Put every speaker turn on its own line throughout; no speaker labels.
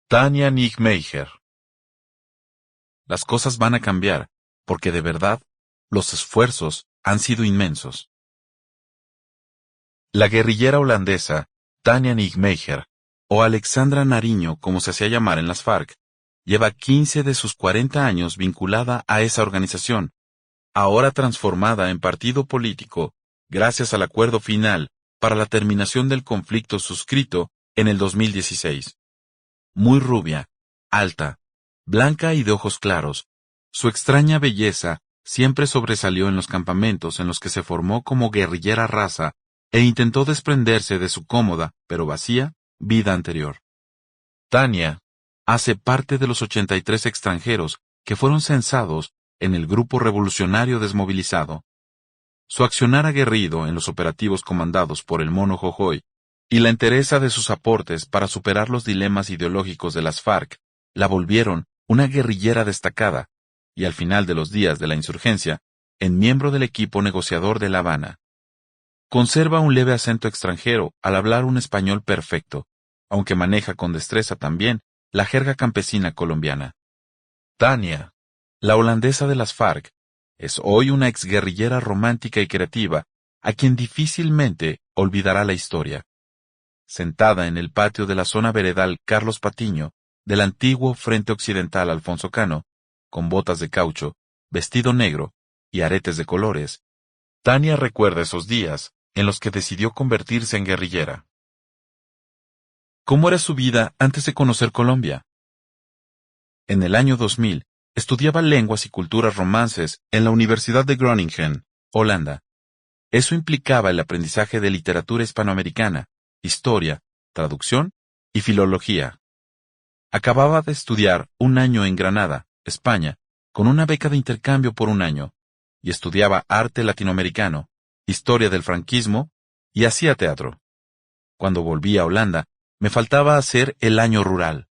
Tania Niggemeier. Las cosas van a cambiar, porque de verdad, los esfuerzos han sido inmensos. La guerrillera holandesa, Tania Niggemeier, o Alexandra Nariño como se hacía llamar en las FARC, lleva 15 de sus 40 años vinculada a esa organización, ahora transformada en partido político, gracias al acuerdo final para la terminación del conflicto suscrito en el 2016. Muy rubia, alta, blanca y de ojos claros, su extraña belleza siempre sobresalió en los campamentos en los que se formó como guerrillera raza e intentó desprenderse de su cómoda, pero vacía, vida anterior. Tania hace parte de los 83 extranjeros que fueron censados en el grupo revolucionario desmovilizado. Su accionar aguerrido en los operativos comandados por el Mono Jojoy y la entereza de sus aportes para superar los dilemas ideológicos de las FARC la volvieron una guerrillera destacada y al final de los días de la insurgencia, en miembro del equipo negociador de La Habana. Conserva un leve acento extranjero al hablar un español perfecto, aunque maneja con destreza también la jerga campesina colombiana. Tania, la holandesa de las FARC, es hoy una exguerrillera romántica y creativa a quien difícilmente olvidará la historia. Sentada en el patio de la zona veredal Carlos Patiño, del antiguo Frente Occidental Alfonso Cano, con botas de caucho, vestido negro y aretes de colores, Tania recuerda esos días en los que decidió convertirse en guerrillera. ¿Cómo era su vida antes de conocer Colombia? En el año 2000, estudiaba lenguas y culturas romances en la Universidad de Groningen, Holanda. Eso implicaba el aprendizaje de literatura hispanoamericana, historia, traducción y filología. Acababa de estudiar un año en Granada, España, con una beca de intercambio por un año, y estudiaba arte latinoamericano, historia del franquismo, y hacía teatro. Cuando volví a Holanda, me faltaba hacer el año rural.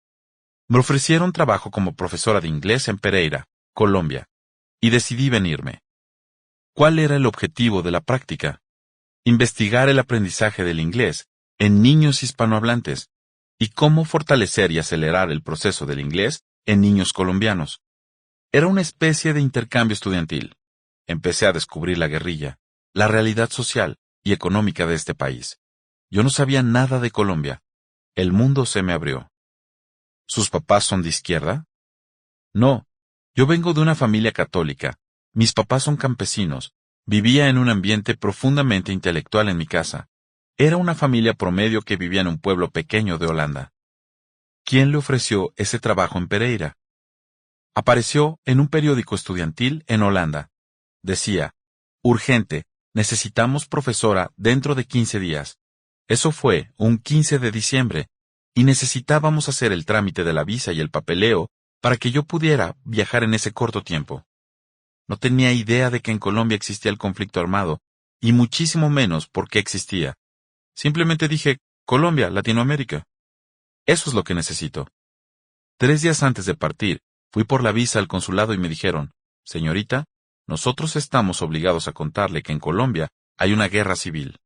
Me ofrecieron trabajo como profesora de inglés en Pereira, Colombia, y decidí venirme. ¿Cuál era el objetivo de la práctica? Investigar el aprendizaje del inglés en niños hispanohablantes y cómo fortalecer y acelerar el proceso del inglés en niños colombianos. Era una especie de intercambio estudiantil. Empecé a descubrir la guerrilla, la realidad social y económica de este país. Yo no sabía nada de Colombia. El mundo se me abrió. ¿Sus papás son de izquierda? No, yo vengo de una familia católica. Mis papás son campesinos. Vivía en un ambiente profundamente intelectual en mi casa. Era una familia promedio que vivía en un pueblo pequeño de Holanda. ¿Quién le ofreció ese trabajo en Pereira? Apareció en un periódico estudiantil en Holanda. Decía, urgente, necesitamos profesora dentro de 15 días. Eso fue un 15 de diciembre, y necesitábamos hacer el trámite de la visa y el papeleo para que yo pudiera viajar en ese corto tiempo. No tenía idea de que en Colombia existía el conflicto armado, y muchísimo menos por qué existía. Simplemente dije, Colombia, Latinoamérica. Eso es lo que necesito. 3 días antes de partir, fui por la visa al consulado y me dijeron, señorita, nosotros estamos obligados a contarle que en Colombia hay una guerra civil.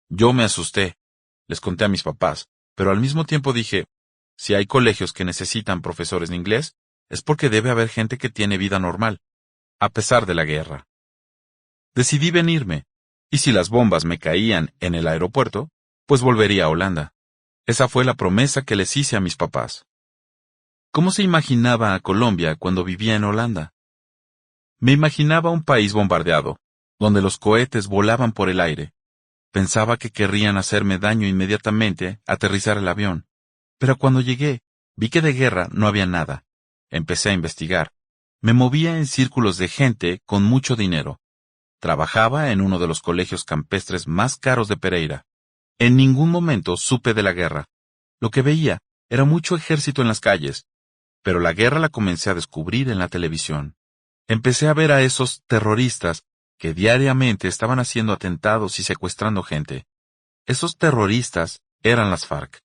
Yo me asusté. Les conté a mis papás, pero al mismo tiempo dije, si hay colegios que necesitan profesores de inglés, es porque debe haber gente que tiene vida normal, a pesar de la guerra. Decidí venirme, y si las bombas me caían en el aeropuerto, pues volvería a Holanda. Esa fue la promesa que les hice a mis papás. ¿Cómo se imaginaba a Colombia cuando vivía en Holanda? Me imaginaba un país bombardeado, donde los cohetes volaban por el aire. Pensaba que querrían hacerme daño inmediatamente aterrizar el avión. Pero cuando llegué, vi que de guerra no había nada. Empecé a investigar. Me movía en círculos de gente con mucho dinero. Trabajaba en uno de los colegios campestres más caros de Pereira. En ningún momento supe de la guerra. Lo que veía era mucho ejército en las calles, pero la guerra la comencé a descubrir en la televisión. Empecé a ver a esos terroristas que diariamente estaban haciendo atentados y secuestrando gente. Esos terroristas eran las FARC.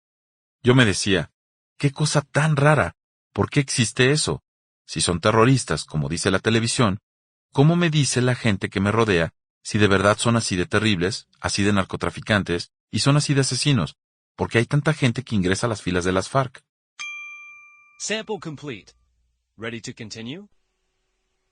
Yo me decía, ¿qué cosa tan rara? ¿Por qué existe eso? Si son terroristas, como dice la televisión, ¿cómo me dice la gente que me rodea si de verdad son así de terribles, así de narcotraficantes y son así de asesinos? ¿Por qué hay tanta gente que ingresa a las filas de las FARC?
Sample complete. Ready to continue?